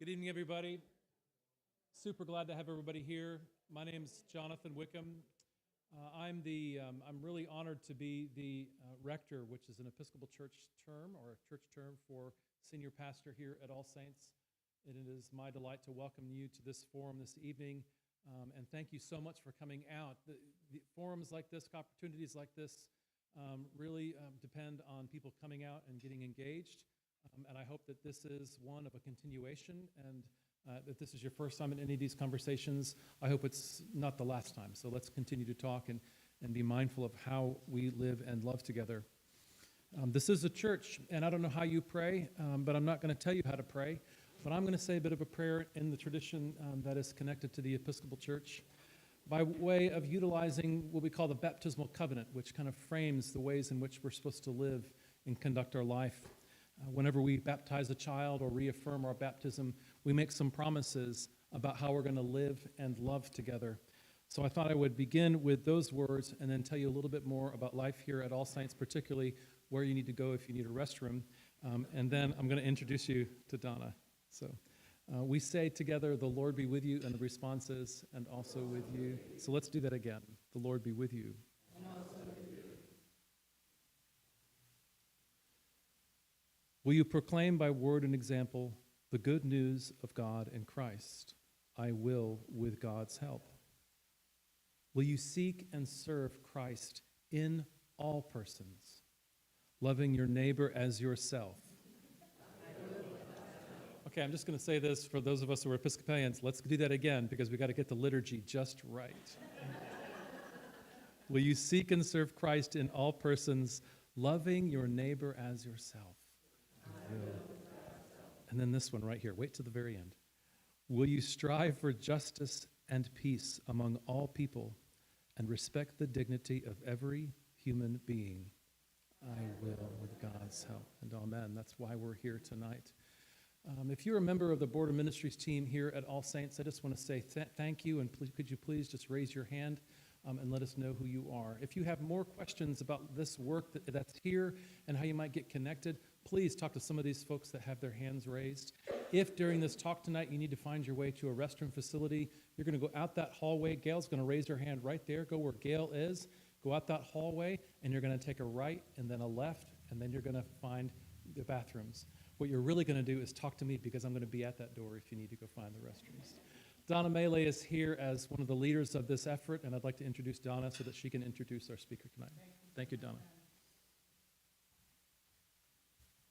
Good evening, everybody. Super glad to have everybody here. My name's Jonathan Wickham. I'm really honored to be the rector, which is an Episcopal church term or a church term for senior pastor here at All Saints. And it is my delight to welcome you to this forum this evening. And thank you so much for coming out. The forums like this, opportunities like this, really depend on people coming out and getting engaged. And I hope that this is one of a continuation, and that this is your first time in any of these conversations. I hope it's not the last time. So let's continue to talk and be mindful of how we live and love together. This is a church, and I don't know how you pray, but I'm not going to tell you how to pray. But I'm going to say a bit of a prayer in the tradition that is connected to the Episcopal Church by way of utilizing what we call the baptismal covenant, which kind of frames the ways in which we're supposed to live and conduct our life. Whenever we baptize a child or reaffirm our baptism, we make some promises about how we're going to live and love together. So I thought I would begin with those words and then tell you a little bit more about life here at All Saints, particularly where you need to go if you need a restroom. And then I'm going to introduce you to Donna. So we say together, the Lord be with you, and the response is, and also with you. So let's do that again. The Lord be with you. And also with you. Will you proclaim by word and example the good news of God in Christ? I will with God's help. Will you seek and serve Christ in all persons, loving your neighbor as yourself? Okay, I'm just going to say this for those of us who are Episcopalians. Let's do that again because we got to get the liturgy just right. Will you seek and serve Christ in all persons, loving your neighbor as yourself? And then this one right here. Wait to the very end. Will you strive for justice and peace among all people and respect the dignity of every human being? I will with God's help. And amen. That's why we're here tonight. If you're a member of the Board of Ministries team here at All Saints, I just want to say thank you, and could you please just raise your hand and let us know who you are. If you have more questions about this work that's here and how you might get connected, please talk to some of these folks that have their hands raised. If during this talk tonight you need to find your way to a restroom facility, you're going to go out that hallway. Gail's going to raise her hand right there. Go where Gail is. Go out that hallway, and you're going to take a right and then a left, and then you're going to find the bathrooms. What you're really going to do is talk to me because I'm going to be at that door if you need to go find the restrooms. Donna Melee is here as one of the leaders of this effort, and I'd like to introduce Donna so that she can introduce our speaker tonight. Thank you, Donna.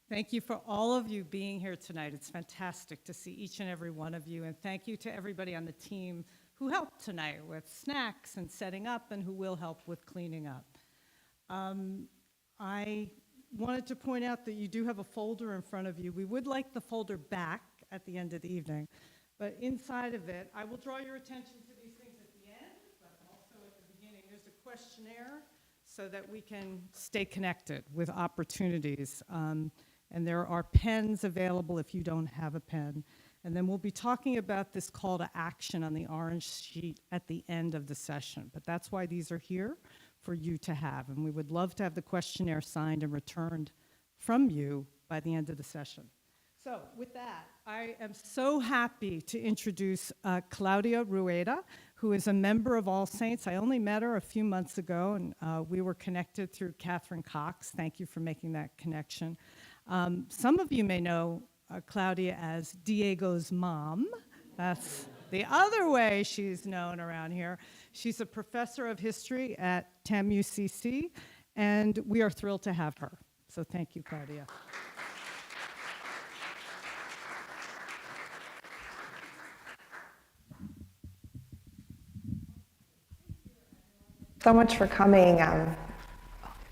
Thank you for all of you being here tonight. It's fantastic to see each and every one of you, and thank you to everybody on the team who helped tonight with snacks and setting up and who will help with cleaning up. I wanted to point out that you do have a folder in front of you. We would like the folder back at the end of the evening, but inside of it, I will draw your attention to these things at the end, but also at the beginning. There's a questionnaire so that we can stay connected with opportunities. And there are pens available if you don't have a pen. And then we'll be talking about this call to action on the orange sheet at the end of the session. But that's why these are here, for you to have. And we would love to have the questionnaire signed and returned from you by the end of the session. So with that, I am so happy to introduce Claudia Rueda, who is a member of All Saints. I only met her a few months ago, and we were connected through Catherine Cox. Thank you for making that connection. Some of you may know Claudia as Diego's mom. That's the other way she's known around here. She's a professor of history at TAM-UCC, and we are thrilled to have her. So thank you, Claudia. So much for coming.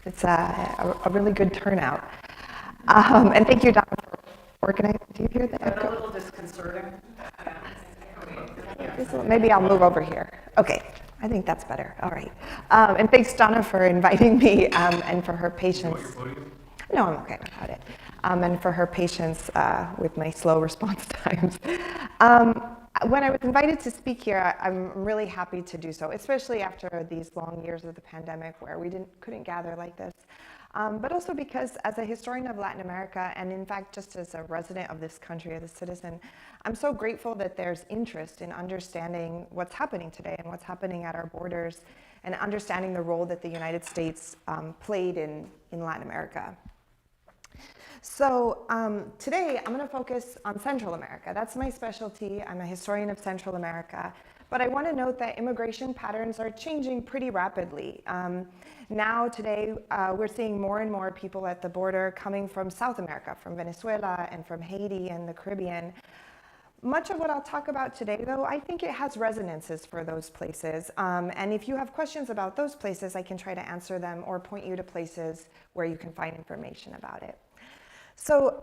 It's a really good turnout. And thank you, Donna, for organizing. Do you hear that? A little disconcerting. Maybe I'll move over here. Okay, I think that's better. All right. And thanks, Donna, for inviting me and for her patience. No, I'm okay without it. And for her patience with my slow response times. When I was invited to speak here, I'm really happy to do so, especially after these long years of the pandemic where we couldn't gather like this. but also because as a historian of Latin America, and in fact just as a resident of this country, as a citizen, I'm so grateful that there's interest in understanding what's happening today and what's happening at our borders, and understanding the role that the United States played in Latin America. So today I'm going to focus on Central America. That's my specialty. I'm a historian of Central America. But I want to note that immigration patterns are changing pretty rapidly. Now, today, we're seeing more and more people at the border coming from South America, from Venezuela and from Haiti and the Caribbean. Much of what I'll talk about today, though, I think it has resonances for those places. And if you have questions about those places, I can try to answer them or point you to places where you can find information about it. So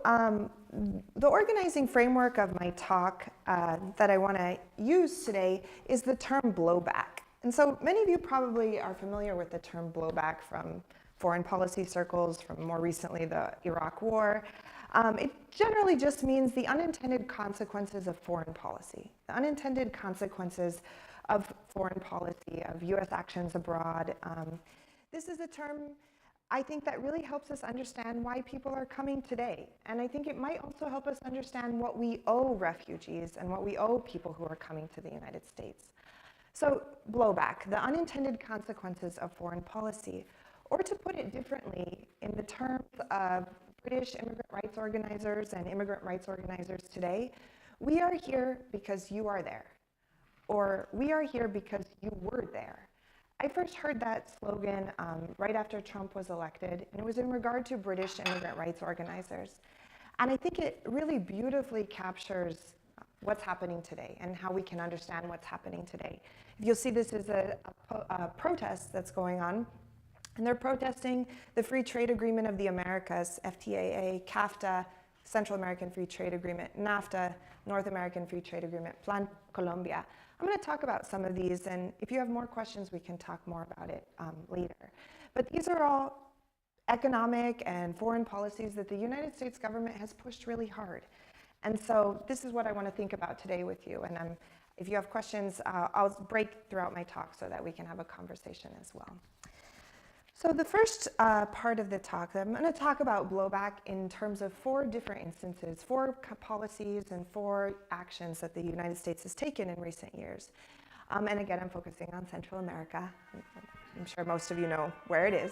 the organizing framework of my talk that I want to use today is the term blowback. And so many of you probably are familiar with the term blowback from foreign policy circles, from more recently the Iraq War. It generally just means the unintended consequences of foreign policy, the unintended consequences of foreign policy, of US actions abroad. This is a term I think that really helps us understand why people are coming today. And I think it might also help us understand what we owe refugees and what we owe people who are coming to the United States. So blowback, the unintended consequences of foreign policy, or to put it differently, in the terms of British immigrant rights organizers and immigrant rights organizers today, we are here because you are there, or we are here because you were there. I first heard that slogan right after Trump was elected, and it was in regard to British immigrant rights organizers. And I think it really beautifully captures what's happening today and how we can understand what's happening today. If you'll see, this is a protest that's going on, and they're protesting the Free Trade Agreement of the Americas, FTAA, CAFTA, Central American Free Trade Agreement, NAFTA, North American Free Trade Agreement, Plan Colombia. I'm going to talk about some of these, and if you have more questions, we can talk more about it later. But these are all economic and foreign policies that the United States government has pushed really hard. And so this is what I want to think about today with you. And if you have questions, I'll break throughout my talk so that we can have a conversation as well. So the first part of the talk, I'm going to talk about blowback in terms of 4 different instances, 4 policies and 4 actions that the United States has taken in recent years. And again, I'm focusing on Central America. I'm sure most of you know where it is.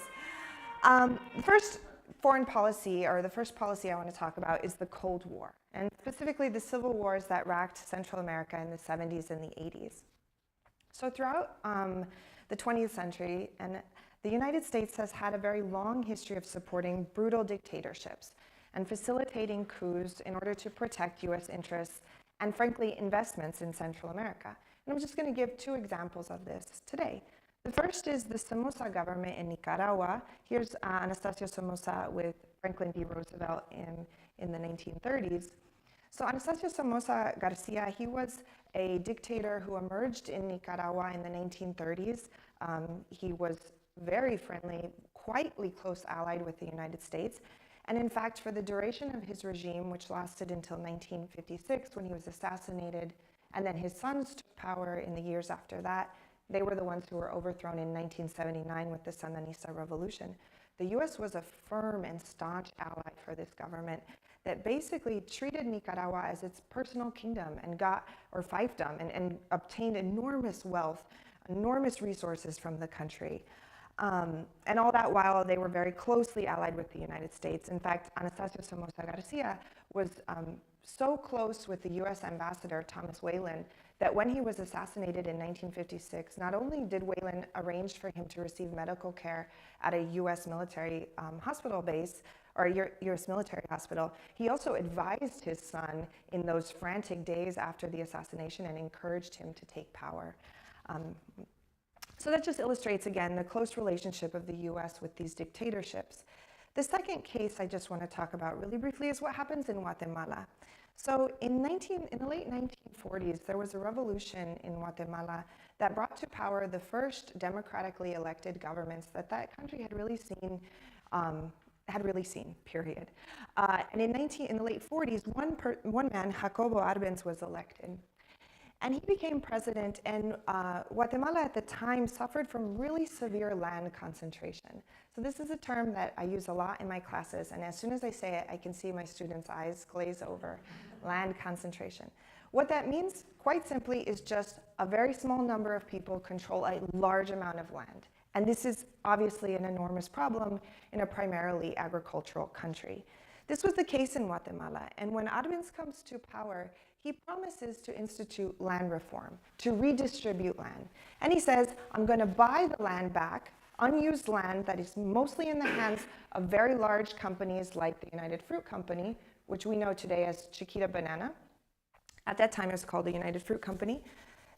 The first foreign policy, or the first policy I want to talk about, is the Cold War, and specifically the civil wars that racked Central America in the 70s and the 80s. So throughout the 20th century, and the United States has had a very long history of supporting brutal dictatorships and facilitating coups in order to protect US interests and, frankly, investments in Central America. And I'm just going to give 2 examples of this today. The first is the Somoza government in Nicaragua. Here's Anastasio Somoza with Franklin D. Roosevelt in the 1930s. So Anastasio Somoza Garcia, he was a dictator who emerged in Nicaragua in the 1930s. He was very friendly, quietly close allied with the United States. And in fact, for the duration of his regime, which lasted until 1956 when he was assassinated, and then his sons took power in the years after that, they were the ones who were overthrown in 1979 with the Sandinista Revolution. The US was a firm and staunch ally for this government that basically treated Nicaragua as its personal kingdom and fiefdom, and obtained enormous wealth, enormous resources from the country. And all that while they were very closely allied with the United States. In fact, Anastasio Somoza Garcia was so close with the US ambassador, Thomas Whalen, that when he was assassinated in 1956, not only did Whalen arrange for him to receive medical care at a US military hospital base, or US military hospital, he also advised his son in those frantic days after the assassination and encouraged him to take power. So that just illustrates, again, the close relationship of the US with these dictatorships. The second case I just want to talk about really briefly is what happens in Guatemala. So in the late 1940s, there was a revolution in Guatemala that brought to power the first democratically elected governments that country had really seen, period. And in the late 40s, one man, Jacobo Arbenz, was elected. And he became president, and Guatemala at the time suffered from really severe land concentration. So this is a term that I use a lot in my classes, and as soon as I say it, I can see my students' eyes glaze over. Land concentration. What that means, quite simply, is just a very small number of people control a large amount of land. And this is obviously an enormous problem in a primarily agricultural country. This was the case in Guatemala, and when Arbenz comes to power, he promises to institute land reform, to redistribute land. And he says, I'm going to buy the land back, unused land that is mostly in the hands of very large companies like the United Fruit Company, which we know today as Chiquita Banana. At that time, it was called the United Fruit Company.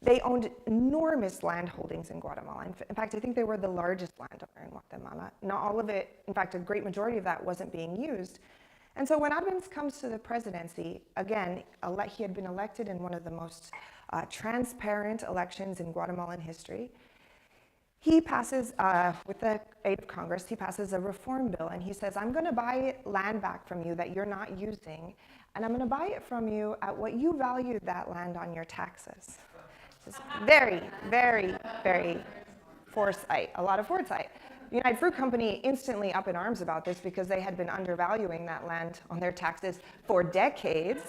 They owned enormous land holdings in Guatemala. In fact, I think they were the largest landowner in Guatemala. Not all of it, in fact, a great majority of that wasn't being used. And so when Arbenz comes to the presidency, again, he had been elected in one of the most transparent elections in Guatemalan history. He passes, with the aid of Congress, he passes a reform bill, and he says, I'm going to buy land back from you that you're not using, and I'm going to buy it from you at what you valued that land on your taxes. It's very, very, very foresight, a lot of foresight. The United Fruit Company instantly up in arms about this because they had been undervaluing that land on their taxes for decades.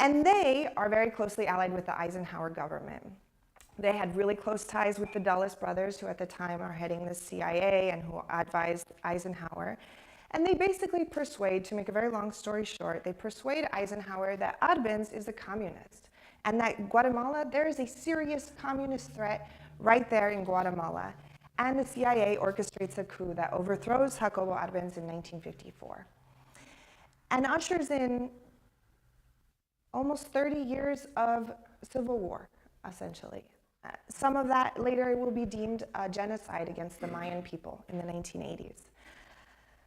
And they are very closely allied with the Eisenhower government. They had really close ties with the Dulles brothers, who at the time are heading the CIA and who advised Eisenhower. And they basically persuade, to make a very long story short, they persuade Eisenhower that Arbenz is a communist and that Guatemala, there is a serious communist threat right there in Guatemala. And the CIA orchestrates a coup that overthrows Jacobo Arbenz in 1954 and ushers in almost 30 years of civil war, essentially. Some of that later will be deemed a genocide against the Mayan people in the 1980s.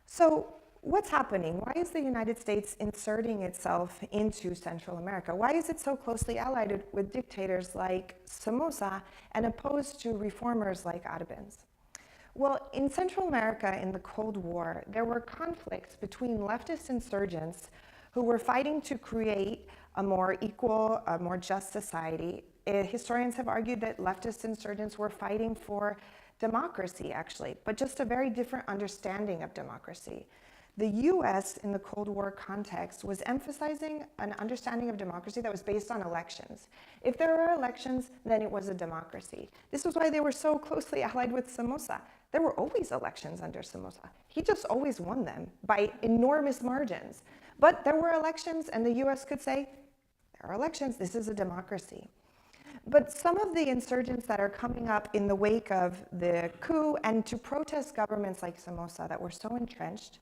So what's happening? Why is the United States inserting itself into Central America? Why is it so closely allied with dictators like Somoza and opposed to reformers like Arbenz? Well, in Central America in the Cold War, there were conflicts between leftist insurgents who were fighting to create a more equal, a more just society. Historians have argued that leftist insurgents were fighting for democracy, actually, but just a very different understanding of democracy. The US in the Cold War context was emphasizing an understanding of democracy that was based on elections. If there were elections, then it was a democracy. This was why they were so closely allied with Somoza. There were always elections under Somoza. He just always won them by enormous margins. But there were elections, and the US could say, there are elections, this is a democracy. But some of the insurgents that are coming up in the wake of the coup and to protest governments like Somoza that were so entrenched,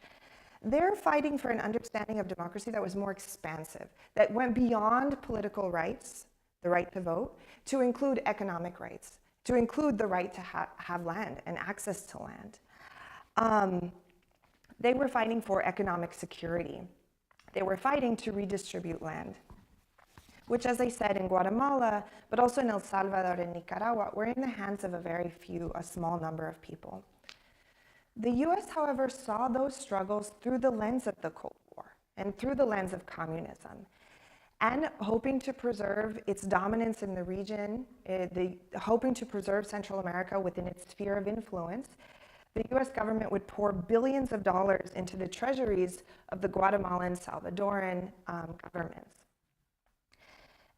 they're fighting for an understanding of democracy that was more expansive, that went beyond political rights, the right to vote, to include economic rights, to include the right to have land and access to land. They were fighting for economic security. They were fighting to redistribute land, which, as I said, in Guatemala, but also in El Salvador and Nicaragua, were in the hands of a small number of people. The US, however, saw those struggles through the lens of the Cold War and through the lens of communism. And hoping to preserve its dominance in the region, hoping to preserve Central America within its sphere of influence, the US government would pour billions of dollars into the treasuries of the Guatemalan, Salvadoran governments.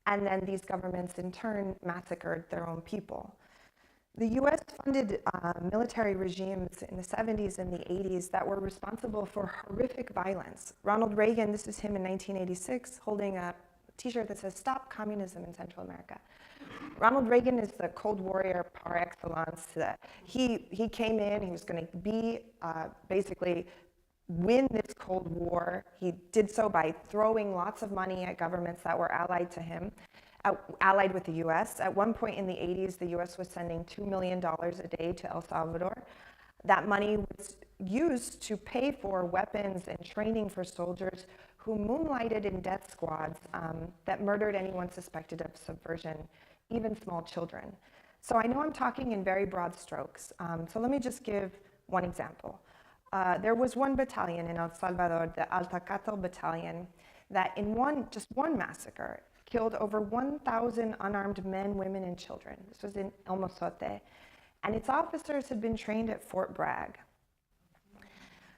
And then these governments, in turn, massacred their own people. The US funded military regimes in the 70s and the 80s that were responsible for horrific violence. Ronald Reagan, this is him in 1986, holding a t-shirt that says, "Stop Communism in Central America." Ronald Reagan is the Cold Warrior par excellence. He came in, he was going to be basically win this Cold War. He did so by throwing lots of money at governments that were allied to him, allied with the US. At one point in the 80s, the US was sending $2 million a day to El Salvador. That money was used to pay for weapons and training for soldiers who moonlighted in death squads that murdered anyone suspected of subversion, even small children. So I know I'm talking in very broad strokes. So let me just give one example. There was one battalion in El Salvador, the Altacato battalion, that in just one massacre killed over 1,000 unarmed men, women, and children. This was in El Mozote. And its officers had been trained at Fort Bragg.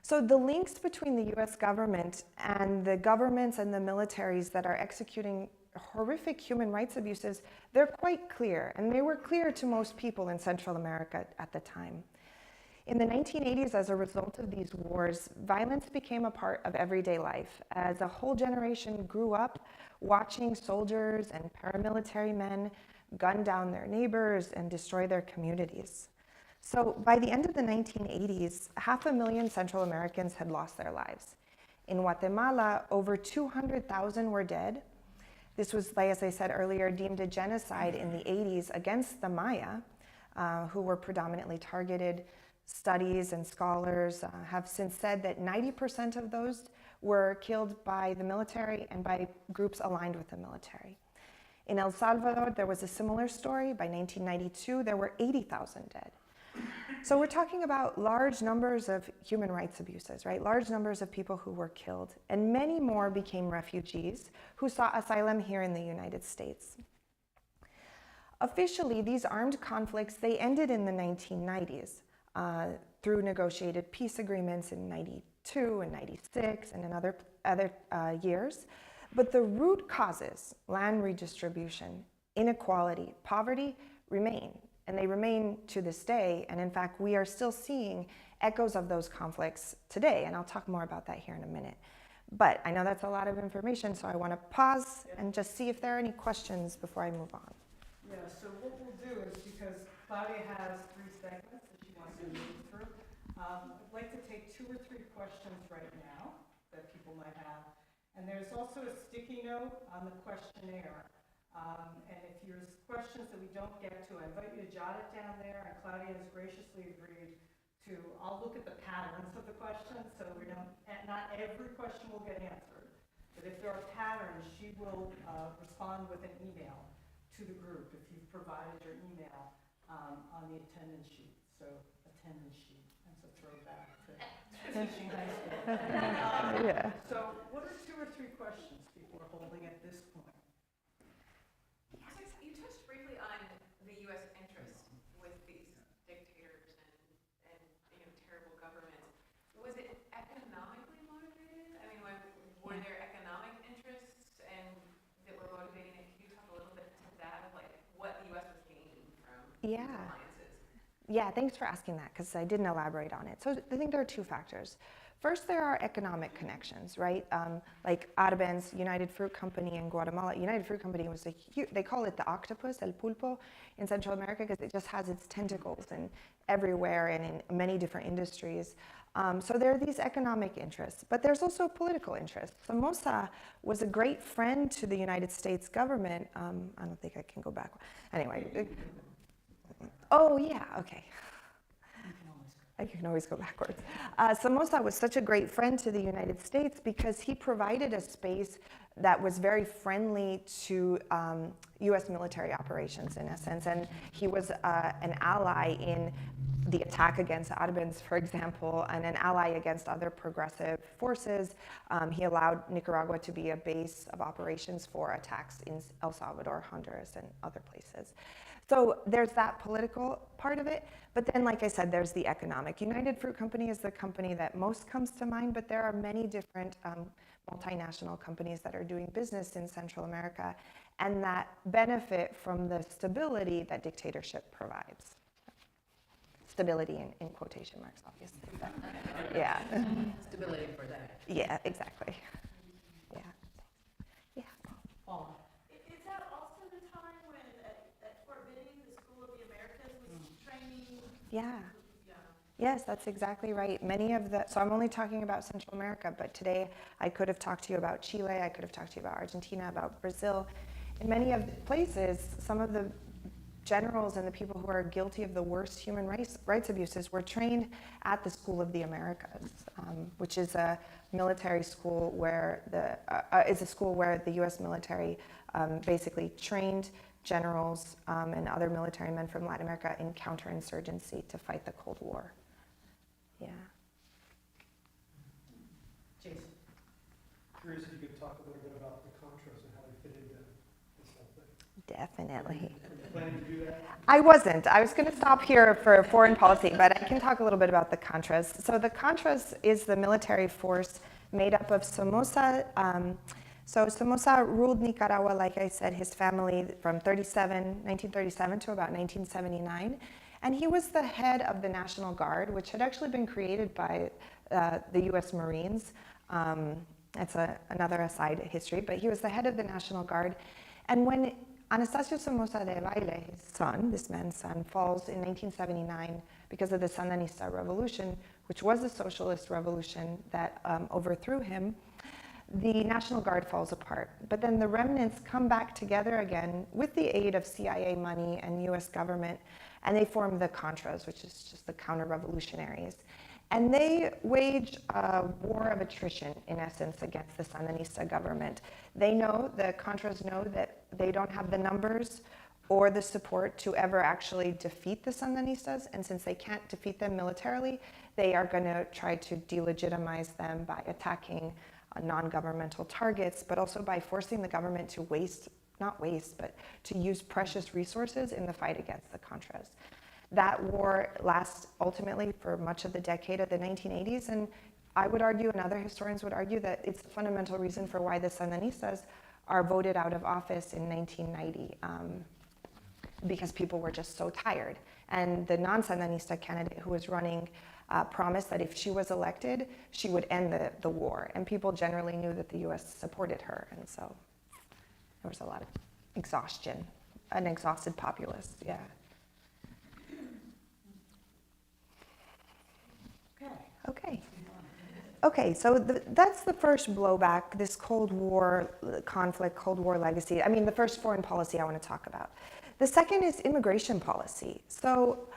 So the links between the US government and the governments and the militaries that are executing horrific human rights abuses, they're quite clear, and they were clear to most people in Central America at the time. In the 1980s, as a result of these wars, violence became a part of everyday life as a whole generation grew up watching soldiers and paramilitary men gun down their neighbors and destroy their communities. So by the end of the 1980s, 500,000 Central Americans had lost their lives. In Guatemala, over 200,000 were dead. This was, like as I said earlier, deemed a genocide in the 80s against the Maya, who were predominantly targeted. Studies and scholars have since said that 90% of those were killed by the military and by groups aligned with the military. In El Salvador, there was a similar story. By 1992, there were 80,000 dead. So we're talking about large numbers of human rights abuses, right? Large numbers of people who were killed, and many more became refugees who sought asylum here in the United States. Officially, these armed conflicts, they ended in the 1990s through negotiated peace agreements in 92 and 96 and in other years. But the root causes, land redistribution, inequality, poverty, remain. And they remain to this day, and in fact, we are still seeing echoes of those conflicts today, and I'll talk more about that here in a minute. But I know that's a lot of information, so I want to pause and just see if there are any questions before I move on. Yeah, so what we'll do is, because Claudia has 3 segments that she wants to move through, I'd like to take 2 or 3 questions right now that people might have. And there's also a sticky note on the questionnaire. And if there's questions that we don't get to, I invite you to jot it down there, and Claudia has graciously agreed to, I'll look at the patterns of the questions, so we don't, not every question will get answered, but if there are patterns, she will respond with an email to the group if you've provided your email on the attendance sheet, so attendance sheet, that's a throwback to teaching high school. Yeah. So what are 2 or 3 questions people are holding at this point? You touched briefly on the U.S. interest with these dictators and terrible governments. Was it economically motivated? I mean, were there economic interests and that were motivating it? Can you talk a little bit to that, of like what the U.S. was gaining from these alliances? Yeah, thanks for asking that, because I didn't elaborate on it. So I think there are 2 factors. First, there are economic connections, right? Like Arbenz, United Fruit Company in Guatemala. United Fruit Company was they call it the octopus, el pulpo, in Central America, because it just has its tentacles and everywhere and in many different industries. So there are these economic interests, but there's also political interests. Somoza was a great friend to the United States government. I don't think I can go back. Anyway. Oh, yeah, okay. I can always go backwards. Somoza was such a great friend to the United States because he provided a space that was very friendly to U.S. military operations, in a sense, and he was an ally in the attack against Arbenz, for example, and an ally against other progressive forces. He allowed Nicaragua to be a base of operations for attacks in El Salvador, Honduras, and other places. So there's that political part of it, but then, like I said, there's the economic. United Fruit Company is the company that most comes to mind, but there are many different multinational companies that are doing business in Central America and that benefit from the stability that dictatorship provides. Stability in quotation marks, obviously. But, yeah. Stability for that. Yeah, exactly. Yeah. Yeah. Paula. Is that also the time when at Fort Benning, the School of the Americas was training? Yeah. Yes, that's exactly right. Many of the, so I'm only talking about Central America, but today I could have talked to you about Chile, I could have talked to you about Argentina, about Brazil. In many of the places, some of the generals and the people who are guilty of the worst human rights abuses were trained at the School of the Americas, which is a military school where the U.S. military basically trained generals and other military men from Latin America in counterinsurgency to fight the Cold War. Yeah. Jason. Curious if you could talk a little bit about the Contras and how they fit into Definitely. Planning to do that? I wasn't. I was going to stop here for foreign policy, but I can talk a little bit about the Contras. So the Contras is the military force made up of Somoza. So Somoza ruled Nicaragua, like I said, his family from 1937 to about 1979. And he was the head of the National Guard, which had actually been created by the U.S. Marines. That's another aside history, but he was the head of the National Guard. And when Anastasio Somoza Debayle, his son, this man's son, falls in 1979 because of the Sandinista revolution, which was a socialist revolution that overthrew him, the National Guard falls apart. But then the remnants come back together again with the aid of CIA money and US government, and they form the Contras, which is just the counter-revolutionaries. And they wage a war of attrition, in essence, against the Sandinista government. The Contras know that they don't have the numbers or the support to ever actually defeat the Sandinistas, and since they can't defeat them militarily, they are going to try to delegitimize them by attacking non-governmental targets, but also by forcing the government to to use precious resources in the fight against the Contras. That war lasts ultimately for much of the decade of the 1980s, and I would argue, and other historians would argue, that it's a fundamental reason for why the Sandinistas are voted out of office in 1990, because people were just so tired. And the non-Sandinista candidate who was running promised that if she was elected, she would end the war, and people generally knew that the US supported her, and so there was a lot of exhaustion, an exhausted populace, yeah. Okay, so that's the first blowback, this Cold War conflict, Cold War legacy. I mean, the first foreign policy I want to talk about. The second is immigration policy. So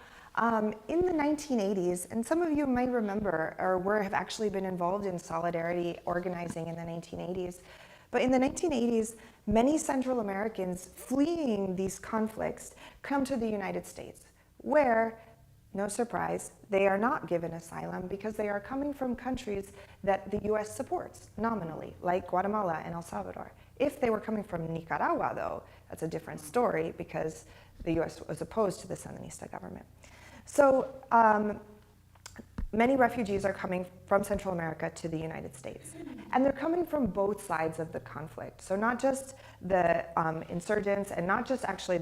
in the 1980s, and some of you might remember or have actually been involved in solidarity organizing in the 1980s, but in the 1980s, many Central Americans fleeing these conflicts come to the United States, where, no surprise, they are not given asylum because they are coming from countries that the US supports nominally, like Guatemala and El Salvador. If they were coming from Nicaragua, though, that's a different story because the US was opposed to the Sandinista government. So many refugees are coming from Central America to the United States. And they're coming from both sides of the conflict. So not just the insurgents and not just actually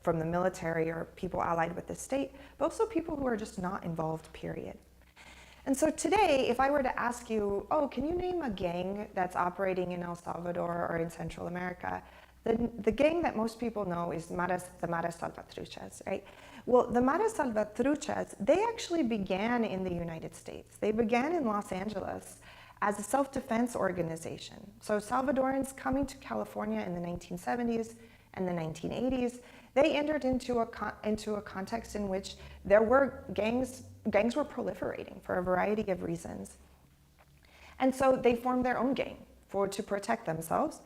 from the military or people allied with the state, but also people who are just not involved, period. And so today, if I were to ask you, can you name a gang that's operating in El Salvador or in Central America? The gang that most people know is the Maras Salvatruchas, right? Well, the Maras Salvatruchas, they actually began in the United States. They began in Los Angeles as a self-defense organization. So Salvadorans coming to California in the 1970s and the 1980s, they entered into a context in which there were gangs were proliferating for a variety of reasons. And so they formed their own gang to protect themselves.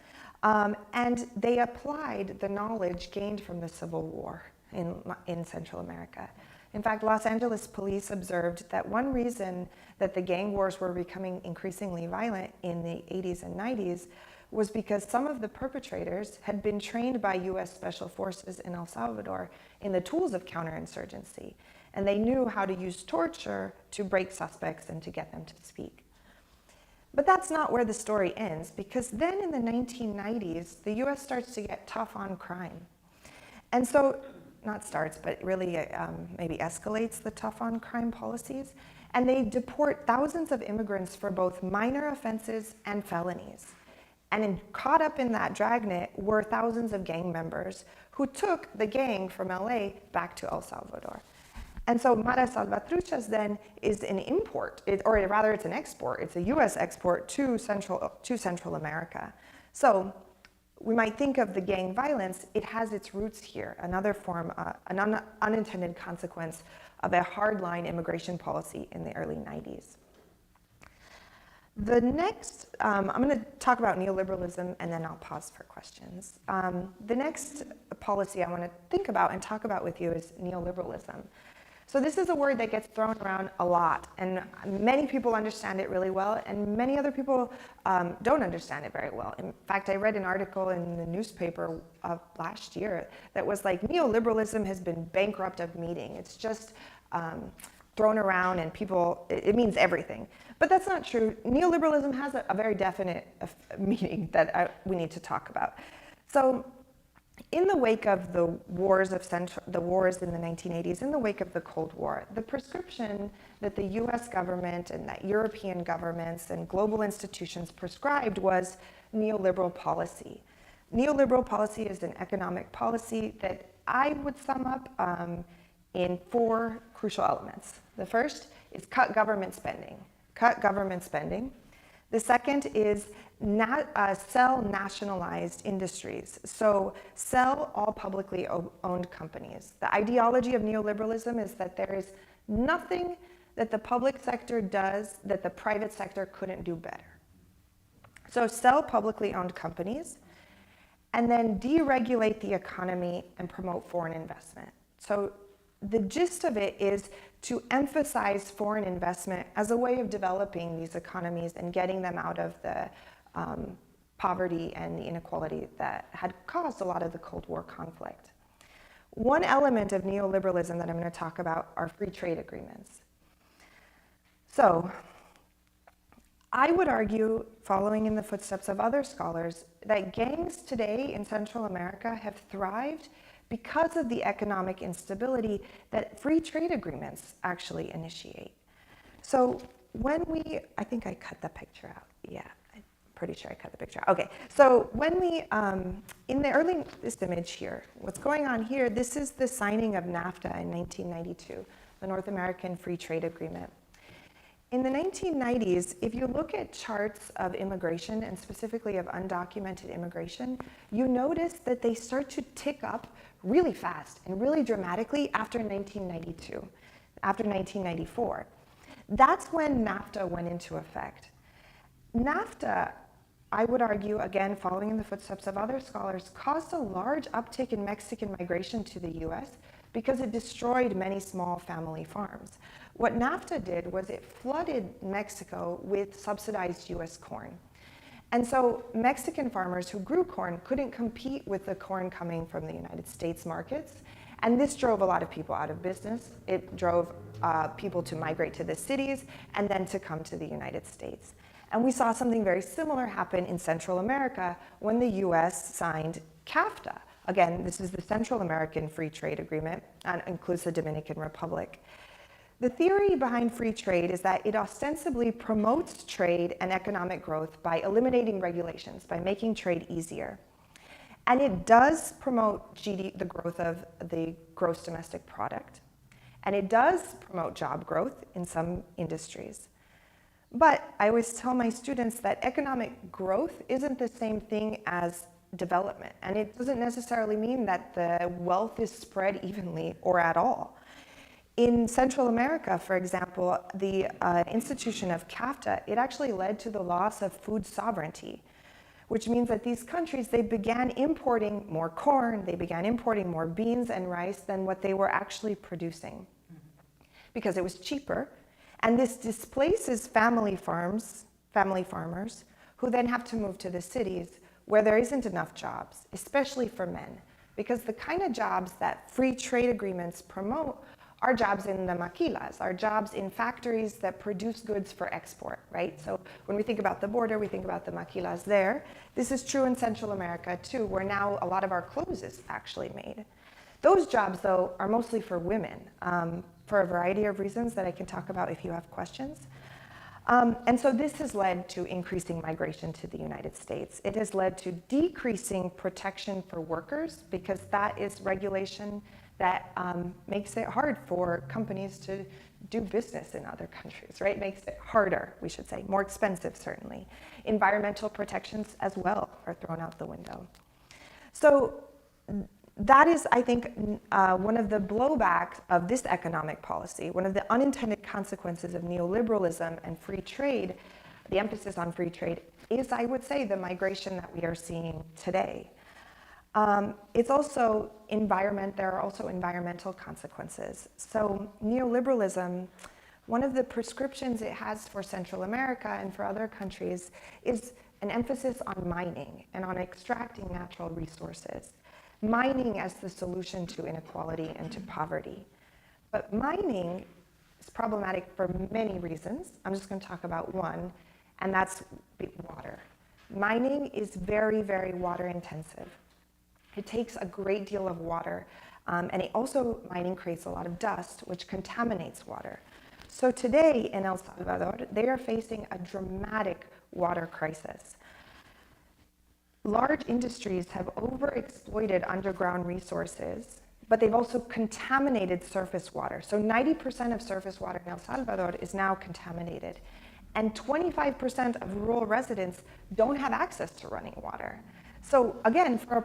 And they applied the knowledge gained from the Civil War in Central America. In fact, Los Angeles police observed that one reason that the gang wars were becoming increasingly violent in the 80s and 90s was because some of the perpetrators had been trained by US Special Forces in El Salvador in the tools of counterinsurgency, and they knew how to use torture to break suspects and to get them to speak. But that's not where the story ends, because then in the 1990s, the US starts to get tough on crime. And so, not starts, but really maybe escalates the tough on crime policies, and they deport thousands of immigrants for both minor offenses and felonies. And caught up in that dragnet were thousands of gang members who took the gang from LA back to El Salvador. And so Maras Salvatruchas then is an import, or rather it's an export. It's a US export to Central America. So we might think of the gang violence, it has its roots here, another form, an unintended consequence of a hardline immigration policy in the early 90s. The next, I'm going to talk about neoliberalism and then I'll pause for questions. The next policy I want to think about and talk about with you is neoliberalism. So this is a word that gets thrown around a lot, and many people understand it really well, and many other people don't understand it very well. In fact, I read an article in the newspaper last year that was like, neoliberalism has been bankrupt of meaning. It's just thrown around, and people, it means everything. But that's not true. Neoliberalism has a very definite meaning that we need to talk about. So in the wake of the wars in the 1980s, in the wake of the Cold War, the prescription that the US government and that European governments and global institutions prescribed was neoliberal policy. Neoliberal policy is an economic policy that I would sum up in 4 crucial elements. The first is cut government spending. Cut government spending. The second is sell nationalized industries. So sell all publicly owned companies. The ideology of neoliberalism is that there is nothing that the public sector does that the private sector couldn't do better. So sell publicly owned companies, and then deregulate the economy and promote foreign investment. So the gist of it is to emphasize foreign investment as a way of developing these economies and getting them out of the poverty and the inequality that had caused a lot of the Cold War conflict. One element of neoliberalism that I'm going to talk about are free trade agreements. So I would argue, following in the footsteps of other scholars, that gangs today in Central America have thrived because of the economic instability that free trade agreements actually initiate. So when I think I cut the picture out. Yeah, I'm pretty sure I cut the picture out. Okay, so when this image here, what's going on here, this is the signing of NAFTA in 1992, the North American Free Trade Agreement. In the 1990s, if you look at charts of immigration, and specifically of undocumented immigration, you notice that they start to tick up really fast and really dramatically after 1992, after 1994. That's when NAFTA went into effect. NAFTA, I would argue, again, following in the footsteps of other scholars, caused a large uptick in Mexican migration to the US because it destroyed many small family farms. What NAFTA did was it flooded Mexico with subsidized US corn. And so Mexican farmers who grew corn couldn't compete with the corn coming from the United States markets. And this drove a lot of people out of business. It drove people to migrate to the cities and then to come to the United States. And we saw something very similar happen in Central America when the US signed CAFTA. Again, this is the Central American Free Trade Agreement and includes the Dominican Republic. The theory behind free trade is that it ostensibly promotes trade and economic growth by eliminating regulations, by making trade easier. And it does promote the growth of the gross domestic product. And it does promote job growth in some industries. But I always tell my students that economic growth isn't the same thing as development. And it doesn't necessarily mean that the wealth is spread evenly or at all. In Central America, for example, the institution of CAFTA, it actually led to the loss of food sovereignty, which means that these countries, they began importing more corn, they began importing more beans and rice than what they were actually producing because it was cheaper. And this displaces family farmers who then have to move to the cities where there isn't enough jobs, especially for men, because the kind of jobs that free trade agreements promote are jobs in the maquilas, are jobs in factories that produce goods for export, right? So when we think about the border, we think about the maquilas there. This is true in Central America too, where now a lot of our clothes is actually made. Those jobs, though, are mostly for women, for a variety of reasons that I can talk about if you have questions. And so this has led to increasing migration to the United States. It has led to decreasing protection for workers because that is regulation that makes it hard for companies to do business in other countries, right? Makes it harder, we should say, more expensive, certainly. Environmental protections as well are thrown out the window. So that is, I think, one of the blowbacks of this economic policy, one of the unintended consequences of neoliberalism and free trade, the emphasis on free trade, is, I would say, the migration that we are seeing today. It's also there are also environmental consequences. So neoliberalism, one of the prescriptions it has for Central America and for other countries is an emphasis on mining and on extracting natural resources. Mining as the solution to inequality and to poverty. But mining is problematic for many reasons. I'm just going to talk about one, and that's water. Mining is very, very water intensive. It takes a great deal of water, and mining creates a lot of dust, which contaminates water. So today in El Salvador, they are facing a dramatic water crisis. Large industries have overexploited underground resources, but they've also contaminated surface water. So 90% of surface water in El Salvador is now contaminated. And 25% of rural residents don't have access to running water. So again, for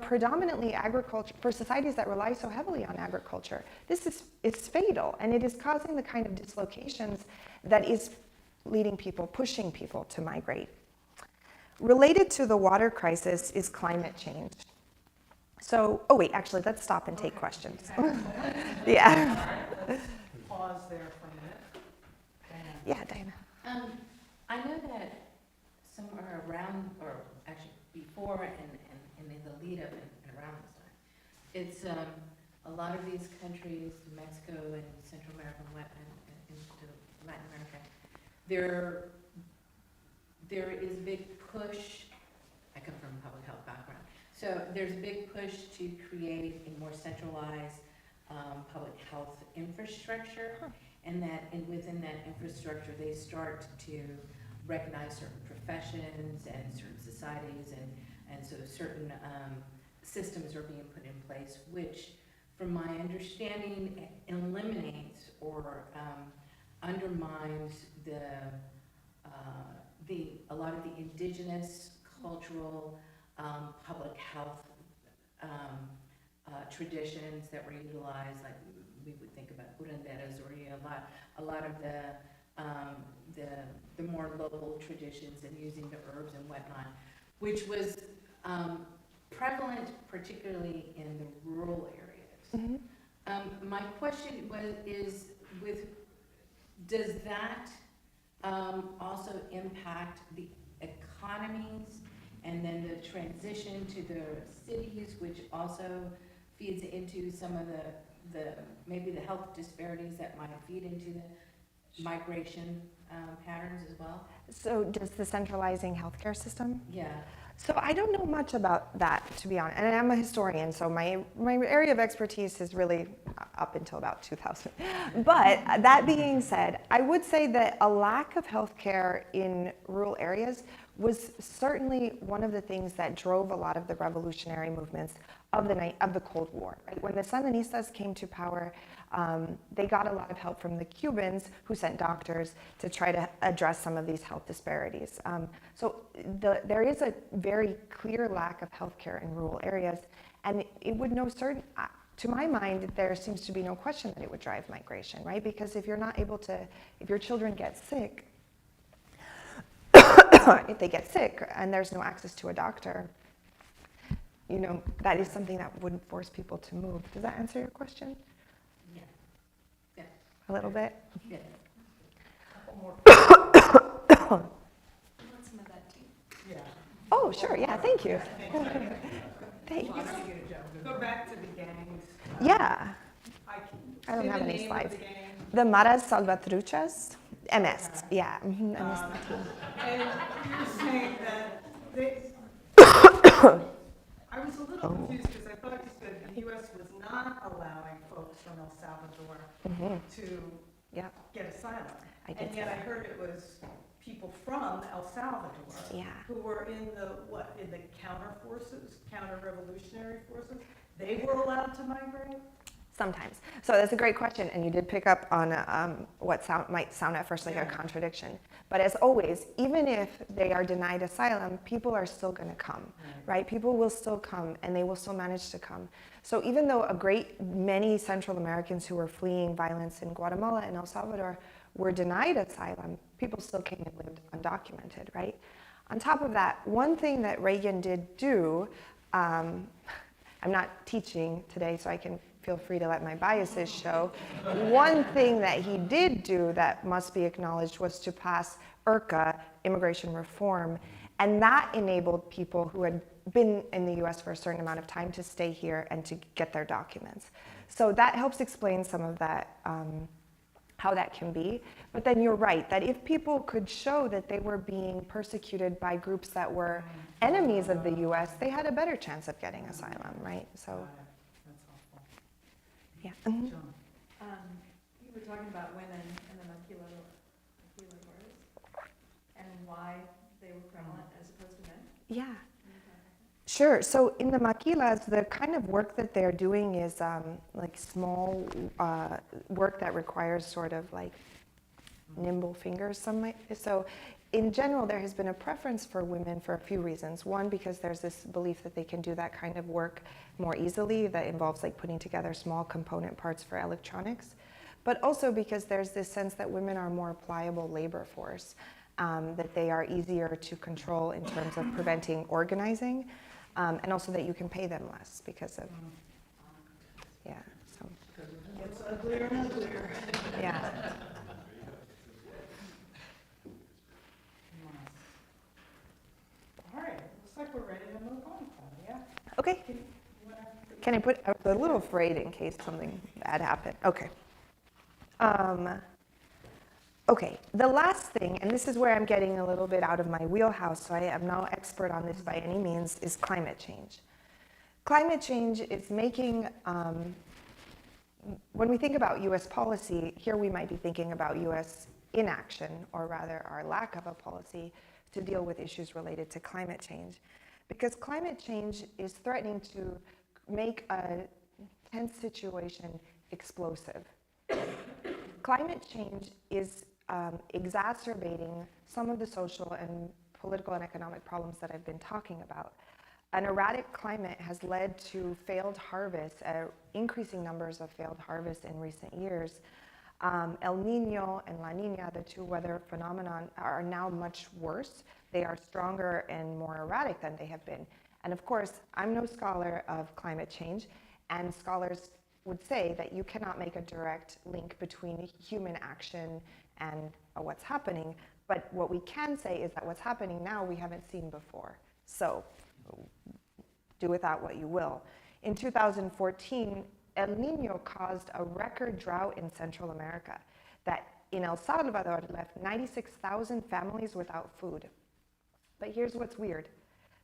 societies that rely so heavily on agriculture, this is fatal, and it is causing the kind of dislocations that is pushing people to migrate. Related to the water crisis is climate change. So, actually, let's stop and take questions. Yeah. Pause there for a minute. Diana. Yeah, Diana. I know that somewhere around, or actually before and in the lead up and around this time, it's a lot of these countries, Mexico and Central America and into Latin America, there is a big push. I come from a public health background, so there's a big push to create a more centralized public health infrastructure, and within that infrastructure, they start to recognize certain professions and certain societies, and so certain systems are being put in place, which, from my understanding, eliminates or undermines a lot of the indigenous cultural public health traditions that were utilized, like we would think about curanderas, or a lot of the more local traditions and using the herbs and whatnot, which was prevalent particularly in the rural areas. Mm-hmm. My question does that also impact the economies and then the transition to the cities, which also feeds into some of maybe the health disparities that might feed into the migration patterns as well? So does the centralizing healthcare system? Yeah. So I don't know much about that, to be honest. And I'm a historian, so my area of expertise is really up until about 2000. But that being said, I would say that a lack of healthcare in rural areas was certainly one of the things that drove a lot of the revolutionary movements of the Cold War. Right? When the Sandinistas came to power, they got a lot of help from the Cubans, who sent doctors to try to address some of these health disparities. So there is a very clear lack of healthcare in rural areas, and it would to my mind, there seems to be no question that it would drive migration, right? Because if your children get sick, if they get sick and there's no access to a doctor, that is something that wouldn't force people to move. Does that answer your question? Yeah. A little bit? Yeah. Want some of that tea? Yeah. Oh, sure, yeah, thank you. Thanks. Go back to the gangs. Yeah, I don't Say have the any name slides. of the gang. The Maras Salvatruchas, MS, yeah. Mm-hmm, MS. And you're saying that I was a little confused because I thought you said the U.S. was not allowing folks from El Salvador to Yep. get asylum. I did And say yet I that. heard it was people from El Salvador Yeah. who were in the counter-revolutionary forces? They were allowed to migrate? Sometimes. So that's a great question, and you did pick up on what might sound at first like a Yeah. contradiction. But as always, even if they are denied asylum, people are still going to come, right? People will still come, and they will still manage to come. So even though many Central Americans who were fleeing violence in Guatemala and El Salvador were denied asylum, people still came and lived undocumented, right? On top of that, one thing that Reagan did do, I'm I'm not teaching today, so I can feel free to let my biases show. One thing that he did do that must be acknowledged was to pass IRCA, immigration reform, and that enabled people who had been in the US for a certain amount of time to stay here and to get their documents. So that helps explain some of that, how that can be. But then you're right, that if people could show that they were being persecuted by groups that were enemies of the US, they had a better chance of getting asylum, right? So, yeah. You were talking about women in the maquila wars and why they were prevalent as opposed to men. Yeah. Sure. So in the maquilas, the kind of work that they're doing is like small work that requires sort of like nimble fingers. So in general, there has been a preference for women for a few reasons. One, because there's this belief that they can do that kind of work more easily that involves like putting together small component parts for electronics. But also because there's this sense that women are more pliable labor force, that they are easier to control in terms of preventing organizing. And also that you can pay them less because of, yeah, so. It's uglier and uglier. Yeah. All right, looks like we're ready to move on, Claudia. Okay. Can I put, I was a little afraid in case something bad happened. Okay. Okay, the last thing, and this is where I'm getting a little bit out of my wheelhouse, so I am no expert on this by any means, is climate change. Climate change is making, when we think about US policy, here we might be thinking about US inaction, or rather our lack of a policy to deal with issues related to climate change. Because climate change is threatening to make a tense situation explosive. Climate change is exacerbating some of the social and political and economic problems that I've been talking about. An erratic climate has led to failed harvests, increasing numbers of failed harvests in recent years. El Nino and La Nina, the two weather phenomenon, are now much worse. They are stronger and more erratic than they have been. And of course, I'm no scholar of climate change, and scholars would say that you cannot make a direct link between human action and what's happening. But what we can say is that what's happening now we haven't seen before. So do with that what you will. In 2014, El Nino caused a record drought in Central America that in El Salvador left 96,000 families without food. But here's what's weird.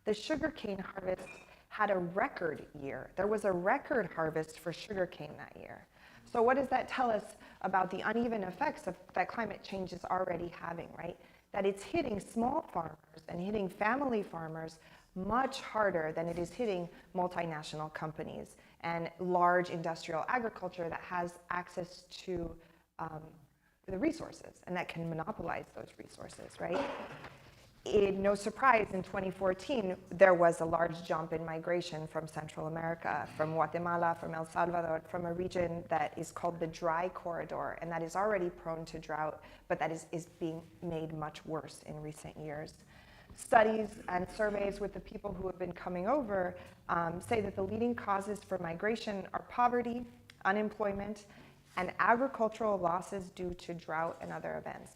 The sugarcane harvest had a record year. There was a record harvest for sugarcane that year. So what does that tell us about the uneven effects that climate change is already having, right? That it's hitting small farmers and hitting family farmers much harder than it is hitting multinational companies and large industrial agriculture that has access to the resources and that can monopolize those resources, right? No surprise, in 2014, there was a large jump in migration from Central America, from Guatemala, from El Salvador, from a region that is called the dry corridor, and that is already prone to drought, but that is being made much worse in recent years. Studies and surveys with the people who have been coming over say that the leading causes for migration are poverty, unemployment, and agricultural losses due to drought and other events.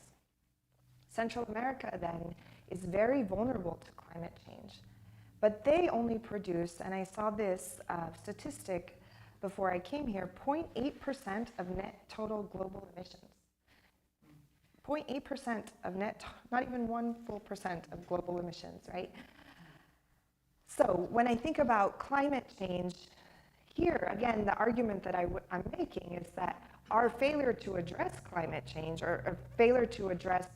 Central America, then, is very vulnerable to climate change. But they only produce, and I saw this statistic before I came here, 0.8% of net total global emissions. 0.8% of net, not even 1 full percent of global emissions, right? So when I think about climate change, here, again, the argument that I'm making is that our failure to address climate change or failure to address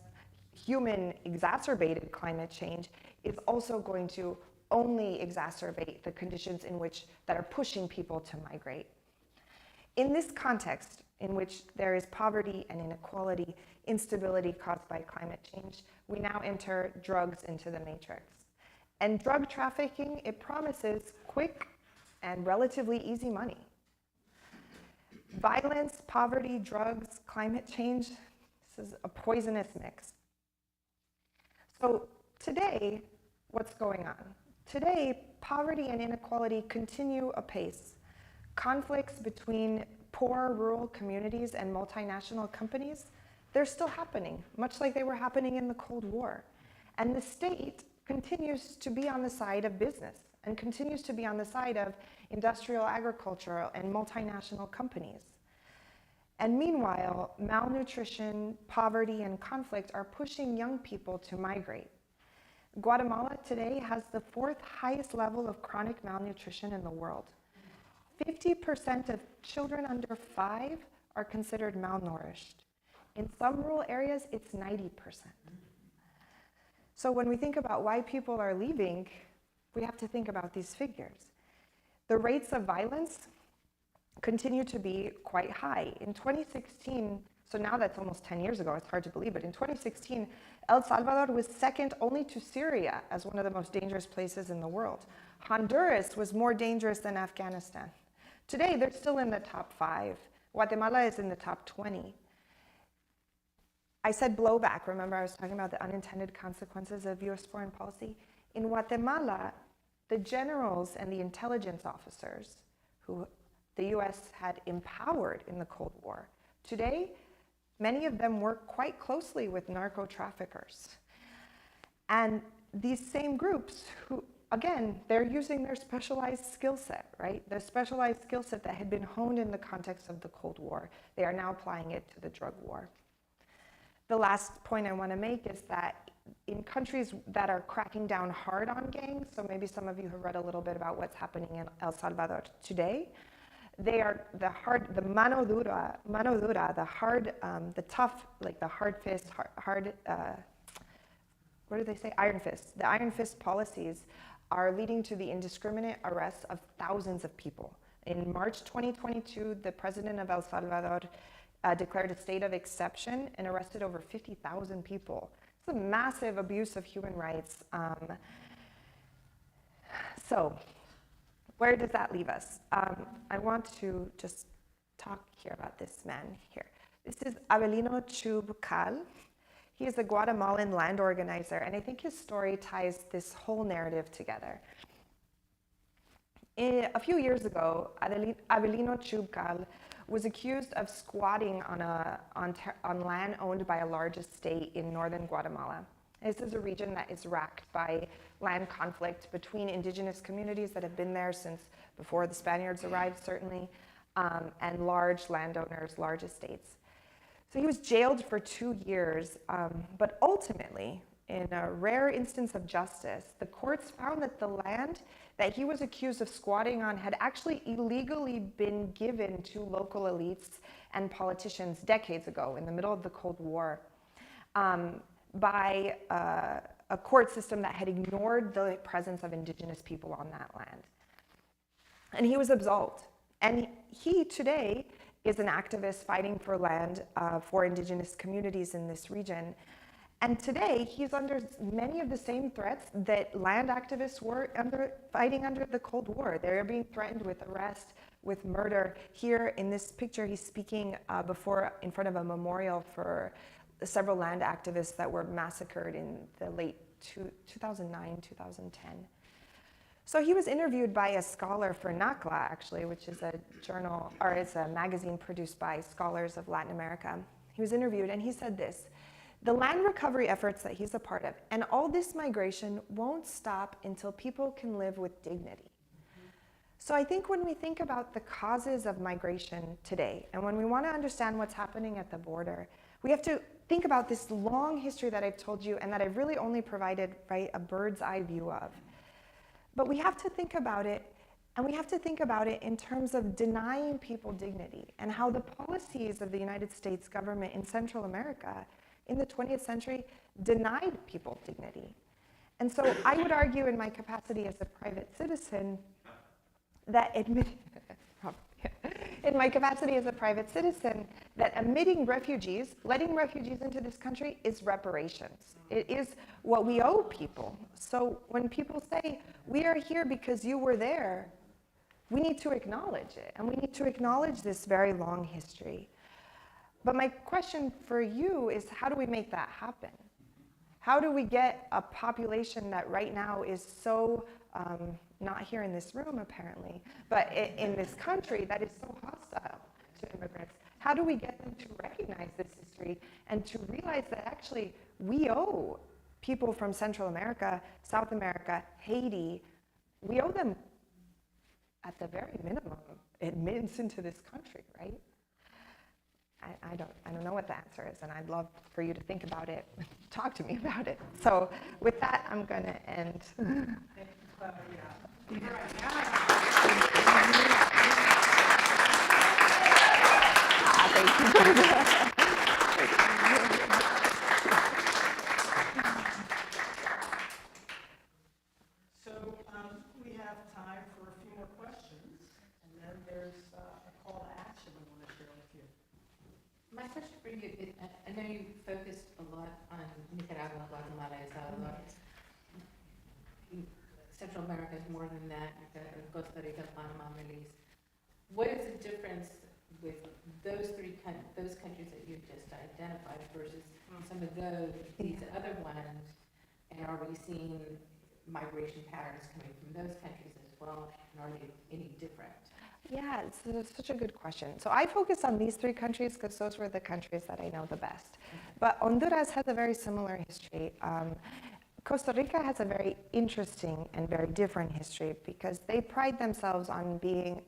human exacerbated climate change is also going to only exacerbate the conditions in which that are pushing people to migrate. In this context, in which there is poverty and inequality, instability caused by climate change, we now enter drugs into the matrix. And drug trafficking, it promises quick and relatively easy money. Violence, poverty, drugs, climate change, this is a poisonous mix. So today, what's going on? today, poverty and inequality continue apace. Conflicts between poor rural communities and multinational companies, they're still happening, much like they were happening in the Cold War. And the state continues to be on the side of business and continues to be on the side of industrial, agricultural, and multinational companies. And meanwhile, malnutrition, poverty, and conflict are pushing young people to migrate. Guatemala today has the 4th highest level of chronic malnutrition in the world. 50% of children under 5 are considered malnourished. In some rural areas, it's 90%. So when we think about why people are leaving, we have to think about these figures. The rates of violence continue to be quite high. In 2016, so now that's almost 10 years ago, it's hard to believe, but in 2016, El Salvador was second only to Syria as one of the most dangerous places in the world. Honduras was more dangerous than Afghanistan. Today, they're still in the top 5. Guatemala is in the top 20. I said blowback. Remember, I was talking about the unintended consequences of U.S. foreign policy. In Guatemala, the generals and the intelligence officers who the U.S. had empowered in the Cold War, today, many of them work quite closely with narco traffickers. And these same groups who, again, they're using their specialized skill set, right? The specialized skill set that had been honed in the context of the Cold War. They are now applying it to the drug war. The last point I want to make is that in countries that are cracking down hard on gangs, so maybe some of you have read a little bit about what's happening in El Salvador today, they are the mano dura, the tough, like the hard fist, what do they say? Iron fist. The iron fist policies are leading to the indiscriminate arrest of thousands of people. In March 2022, the president of El Salvador declared a state of exception and arrested over 50,000 people. It's a massive abuse of human rights. So, where does that leave us? I want to just talk here about this man here. This is Avelino Chubcal. He is a Guatemalan land organizer, and I think his story ties this whole narrative together. A few years ago, Avelino Chubcal was accused of squatting on land owned by a large estate in northern Guatemala. This is a region that is racked by land conflict between indigenous communities that have been there since before the Spaniards arrived, certainly, and large landowners, large estates. So he was jailed for 2 years, but ultimately, in a rare instance of justice, the courts found that the land that he was accused of squatting on had actually illegally been given to local elites and politicians decades ago, in the middle of the Cold War, by a court system that had ignored the presence of indigenous people on that land. And he was absolved. And he today is an activist fighting for land for indigenous communities in this region. And today, he's under many of the same threats that land activists were fighting under the Cold War. They're being threatened with arrest, with murder. Here in this picture, he's speaking in front of a memorial for several land activists that were massacred in the late 2009, 2010. So he was interviewed by a scholar for NACLA, actually, which is a journal, or it's a magazine produced by scholars of Latin America. He was interviewed and he said this: the land recovery efforts that he's a part of, and all this migration won't stop until people can live with dignity. So I think when we think about the causes of migration today, and when we want to understand what's happening at the border, we have to think about this long history that I've told you and that I've really only provided, right, a bird's eye view of. But we have to think about it, and we have to think about it in terms of denying people dignity and how the policies of the United States government in Central America in the 20th century denied people dignity. And so I would argue in my capacity as a private citizen that admitting refugees, letting refugees into this country is reparations. It is what we owe people. So when people say, we are here because you were there, we need to acknowledge it, and we need to acknowledge this very long history. But my question for you is, how do we make that happen? How do we get a population that right now is so not here in this room apparently, but in this country that is so hostile to immigrants. How do we get them to recognize this history and to realize that actually we owe people from Central America, South America, Haiti, we owe them at the very minimum admittance into this country, right? I don't know what the answer is, and I'd love for you to think about it, talk to me about it. So with that, I'm going to end. So we have time for a few more questions, and then there's a call to action we want to share with you. My question for you is, I know you focused a lot on Nicaragua, Guatemala, El Salvador. Central America is more than that, Costa Rica, Panama, Belize. What is the difference with those those countries that you've just identified versus some of these other ones? And are we seeing migration patterns coming from those countries as well? And are they any different? Yeah, it's such a good question. So I focus on these three countries because those were the countries that I know the best. But Honduras has a very similar history. Costa Rica has a very interesting and very different history because they pride themselves on being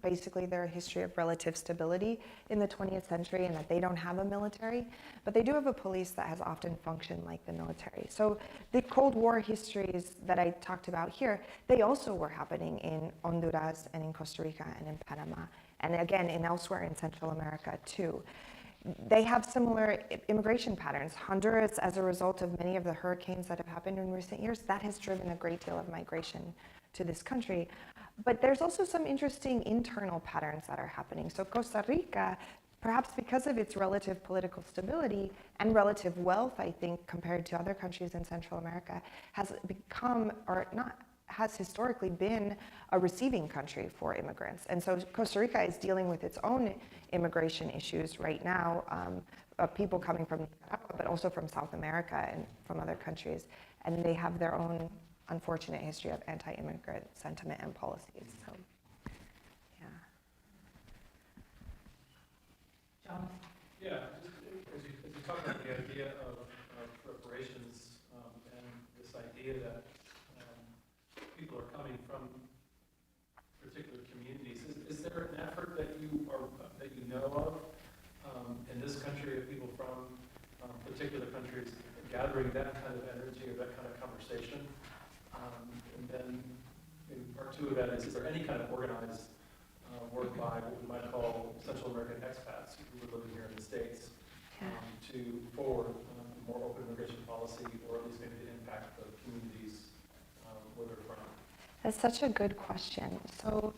basically their history of relative stability in the 20th century, and that they don't have a military, but they do have a police that has often functioned like the military. So the Cold War histories that I talked about here, they also were happening in Honduras and in Costa Rica and in Panama, and again in elsewhere in Central America too. They have similar immigration patterns. Honduras, as a result of many of the hurricanes that have happened in recent years, that has driven a great deal of migration to this country. But there's also some interesting internal patterns that are happening. So Costa Rica, perhaps because of its relative political stability and relative wealth, I think, compared to other countries in Central America, has become, or not, has historically been a receiving country for immigrants. And so Costa Rica is dealing with its own immigration issues right now, of people coming from Nicaragua, but also from South America and from other countries. And they have their own unfortunate history of anti-immigrant sentiment and policies. So, yeah. John? Yeah, as you talk about the idea of reparations and this idea that people are coming from particular communities, is there an effort that you know of in this country of people from particular countries gathering that kind of energy or that kind of conversation? And then maybe part two of that is there any kind of organized work by what we might call Central American expats who are living here in the States to forward a more open immigration policy, or at least maybe to impact the communities where they're from? That's such a good question. So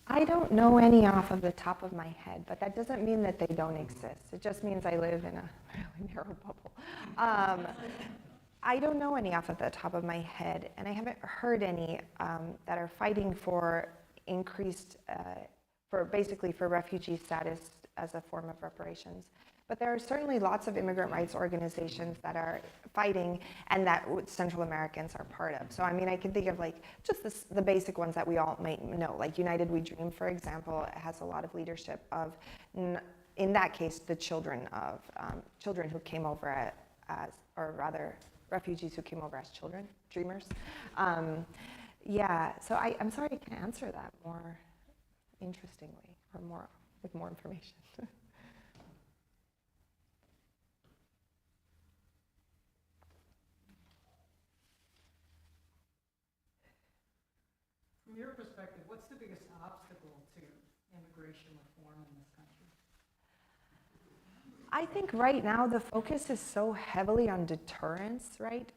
I don't know any off of the top of my head, but that doesn't mean that they don't exist. It just means I live in a really narrow bubble. I don't know any off of the top of my head, and I haven't heard any that are fighting for increased, for refugee status as a form of reparations. But there are certainly lots of immigrant rights organizations that are fighting, and that Central Americans are part of. So I mean, I can think of like just the basic ones that we all might know, like United We Dream, for example, has a lot of leadership of, in that case, the children of children who came over as, or rather, refugees who came over as children, dreamers. Yeah, so I'm sorry I can't answer that more interestingly or more with more information. From your perspective, what's the biggest obstacle to immigration reform in this country? I think right now the focus is so heavily on deterrence, right?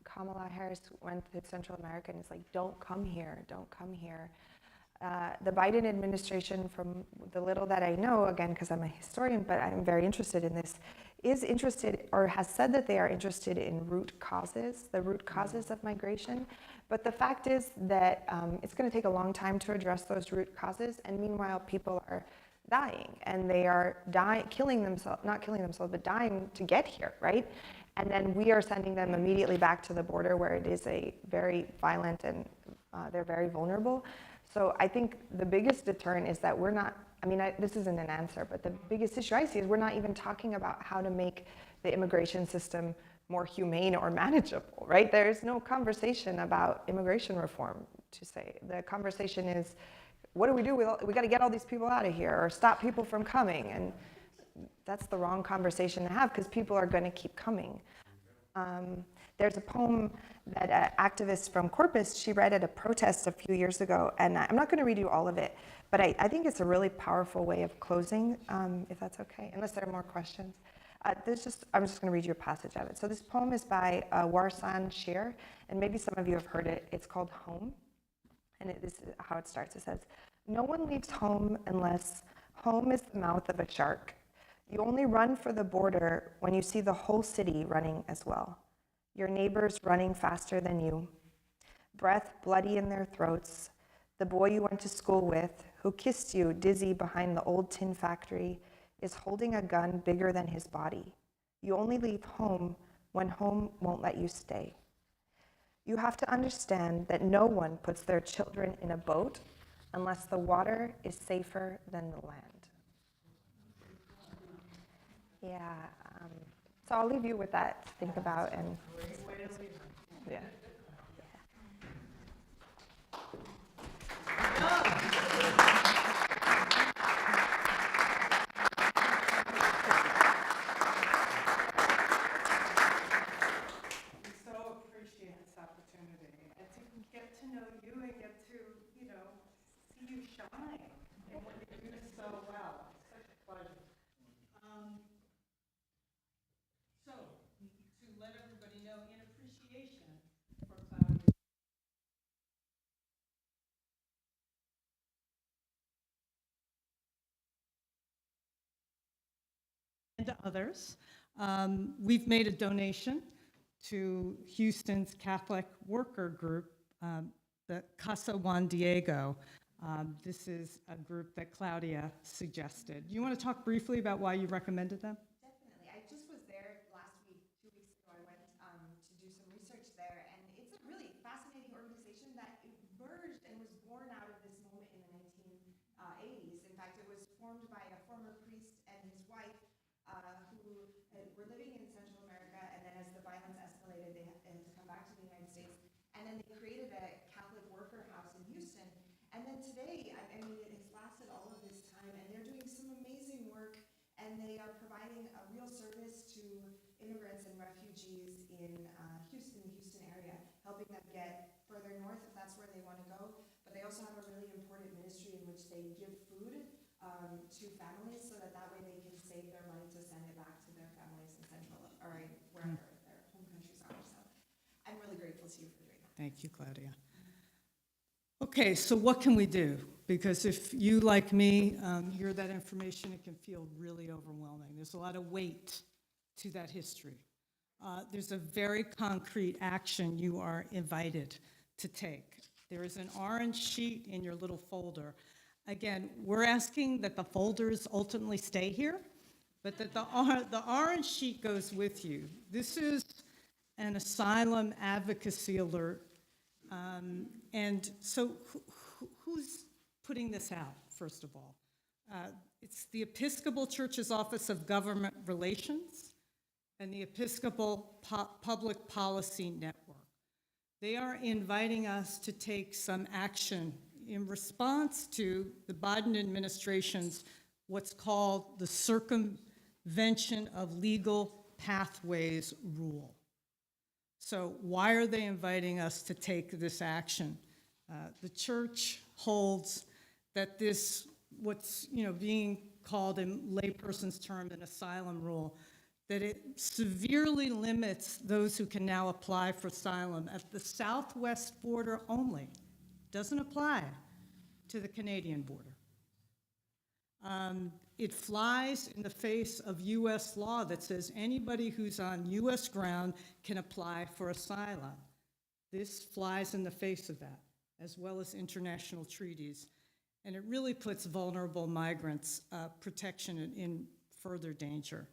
Kamala Harris went to Central America and is like, don't come here, don't come here. The Biden administration, from the little that I know, again, because I'm a historian, but I'm very interested in this, is interested or has said that they are interested in root causes, the root causes of migration. But the fact is that it's going to take a long time to address those root causes, and meanwhile people are dying, and they are killing themselves, not killing themselves, but dying to get here, right? And then we are sending them immediately back to the border where it is a very violent and they're very vulnerable. So I think the biggest deterrent is that we're not, this isn't an answer, but the biggest issue I see is we're not even talking about how to make the immigration system more humane or manageable, right? There's no conversation about immigration reform to say. The conversation is, what do? We got to get all these people out of here or stop people from coming. And that's the wrong conversation to have because people are going to keep coming. There's a poem that an activist from Corpus, she read at a protest a few years ago, and I'm not going to read you all of it, but I think it's a really powerful way of closing, if that's okay, unless there are more questions. I'm just going to read you a passage of it. So this poem is by Warsan Shir, and maybe some of you have heard it. It's called Home, and this is how it starts. It says, "No one leaves home unless home is the mouth of a shark. You only run for the border when you see the whole city running as well. Your neighbors running faster than you. Breath bloody in their throats. The boy you went to school with, who kissed you dizzy behind the old tin factory, is holding a gun bigger than his body. You only leave home when home won't let you stay. You have to understand that no one puts their children in a boat unless the water is safer than the land." Yeah, so I'll leave you with that to think about. And yeah. So appreciate this opportunity and to get to know you and get to, see you shine and what you do so well. Such a pleasure. So, to let everybody know, in appreciation for Claudia and others, we've made a donation to Houston's Catholic worker group, the Casa Juan Diego. This is a group that Claudia suggested. You want to talk briefly about why you recommended them? Definitely. I just was there last week, 2 weeks ago. I went to do some research there, and it's a really fascinating organization that emerged and was born out of this moment in the 1980s. In fact, it was formed by a former priest and his wife who were living in Central America, and then as the violence escalated, they had to come back to the United States. And then they created a Catholic worker house in Houston. And then today, it's lasted all of this time, and they're doing some amazing work, and they are providing a real service to immigrants and refugees in the Houston area, helping them get further north if that's where they want to go. But they also have a really important ministry in which they give food to families so that way they can save their money to send it back to their families in Central, or wherever their home countries are. So I'm really grateful to you for doing that. Thank you, Claudia. Okay, so what can we do? Because if you, like me, hear that information, it can feel really overwhelming. There's a lot of weight to that history. There's a very concrete action you are invited to take. There is an orange sheet in your little folder. Again, we're asking that the folders ultimately stay here, but that the orange sheet goes with you. This is an asylum advocacy alert. And so who's putting this out, first of all? It's the Episcopal Church's Office of Government Relations and the Episcopal Public Policy Network. They are inviting us to take some action in response to the Biden administration's what's called the Circumvention of Legal Pathways rule. So why are they inviting us to take this action? The church holds that this, what's being called in layperson's term an asylum rule, that it severely limits those who can now apply for asylum at the southwest border only. Doesn't apply to the Canadian border. It flies in the face of U.S. law that says anybody who's on U.S. ground can apply for asylum. This flies in the face of that, as well as international treaties. And it really puts vulnerable migrants' protection in further danger.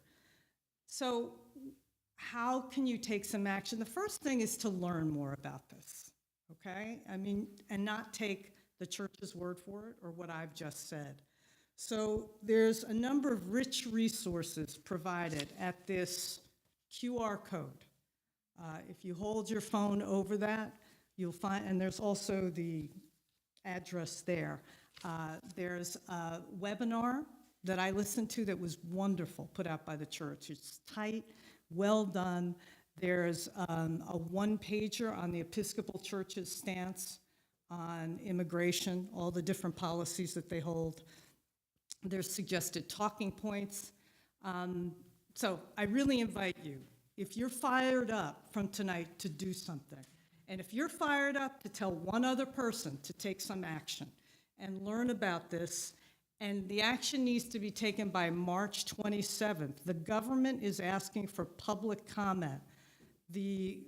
So how can you take some action? The first thing is to learn more about this, okay? I mean, and not take the church's word for it or what I've just said. So there's a number of rich resources provided at this QR code. If you hold your phone over that, you'll find, and there's also the address there. There's a webinar that I listened to that was wonderful, put out by the church. It's tight, well done. There's a one-pager on the Episcopal Church's stance on immigration, all the different policies that they hold. There's suggested talking points. So I really invite you, if you're fired up from tonight to do something, and if you're fired up to tell one other person to take some action and learn about this, and the action needs to be taken by March 27th. The government is asking for public comment. The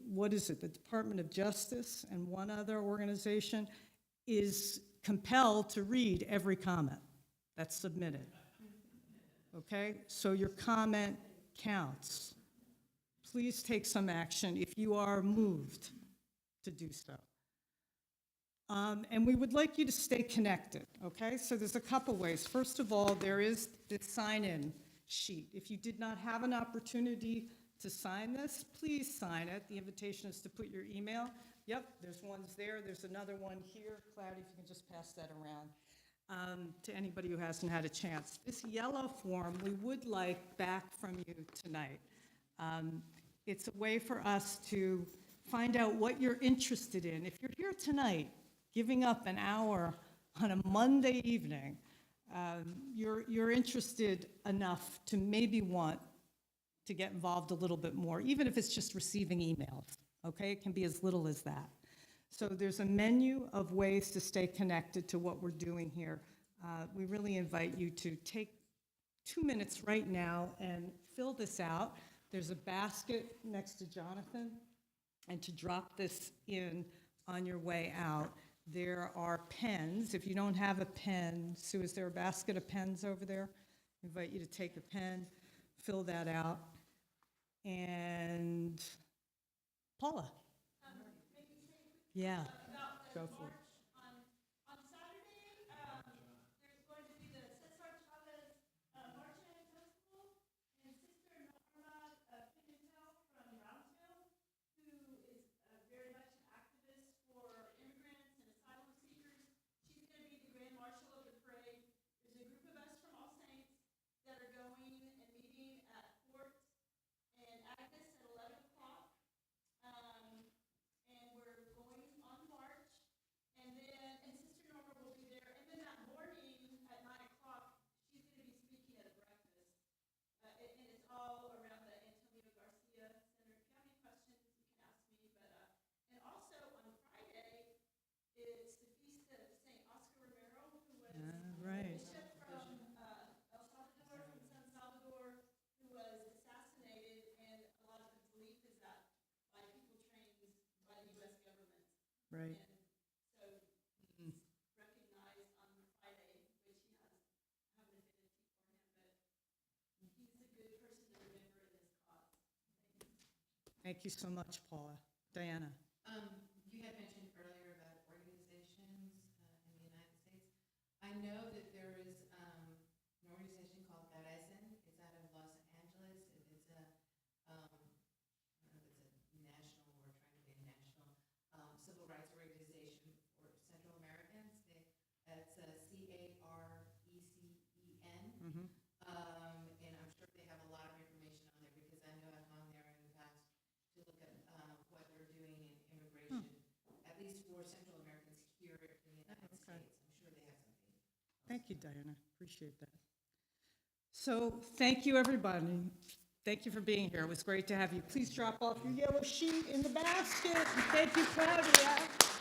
Department of Justice and one other organization is compelled to read every comment that's submitted. Okay? So your comment counts. Please take some action if you are moved to do so. And we would like you to stay connected, okay? So there's a couple ways. First of all, there is the sign-in sheet. If you did not have an opportunity to sign this, please sign it. The invitation is to put your email. Yep, there's ones there. There's another one here. Cloudy, if you can just pass that around to anybody who hasn't had a chance. This yellow form we would like back from you tonight. It's a way for us to find out what you're interested in. If you're here tonight, giving up an hour on a Monday evening, you're interested enough to maybe want to get involved a little bit more, even if it's just receiving emails, okay? It can be as little as that. So there's a menu of ways to stay connected to what we're doing here. We really invite you to take 2 minutes right now and fill this out. There's a basket next to Jonathan, and to drop this in on your way out. There are pens. If you don't have a pen, Sue, is there a basket of pens over there? I invite you to take a pen, fill that out. And Paula? Yeah, go for it. On Saturday, there's going to be the Cesar Chavez March and Festival, and Sister Norma Pimentel from Brownsville, who is very much an activist for immigrants and asylum seekers. She's going to be the Grand Marshal of the parade. There's a group of us from All Saints that are going and meeting at Fort and Agnes at 11 o'clock. And we're going on March. And Sister Norma will be there. And then that morning at 9 o'clock, she's going to be speaking at a breakfast. And it's all around the Antonio Garcia Center. If you have any questions, you can ask me. And also on Friday, it's the feast of St. Oscar Romero, who was Right. bishop from El Salvador, from San Salvador, who was assassinated. And a lot of the belief is that by people trained by the U.S. government. Right. And so he's recognized on Friday, which he has, I have an affinity for him, but he's a good person to remember in this cause. Thank you so much, Paula. Diana? You had mentioned earlier about organizations in the United States. I know that there is an organization called Carecen. It's out of Los Angeles. It's a, I don't know if it's a national, we're trying to be a national civil rights organization for Central Americans. That's CARECEN. Mm-hmm. And I'm sure they have a lot of information on there because I know I've gone there in the past to look at what they're doing in immigration, at least for Central Americans here in the United Okay. States. I'm sure they have something. Thank you, Diana. Appreciate that. So thank you, everybody. Thank you for being here. It was great to have you. Please drop off your yellow sheet in the basket. And thank you, Claudia.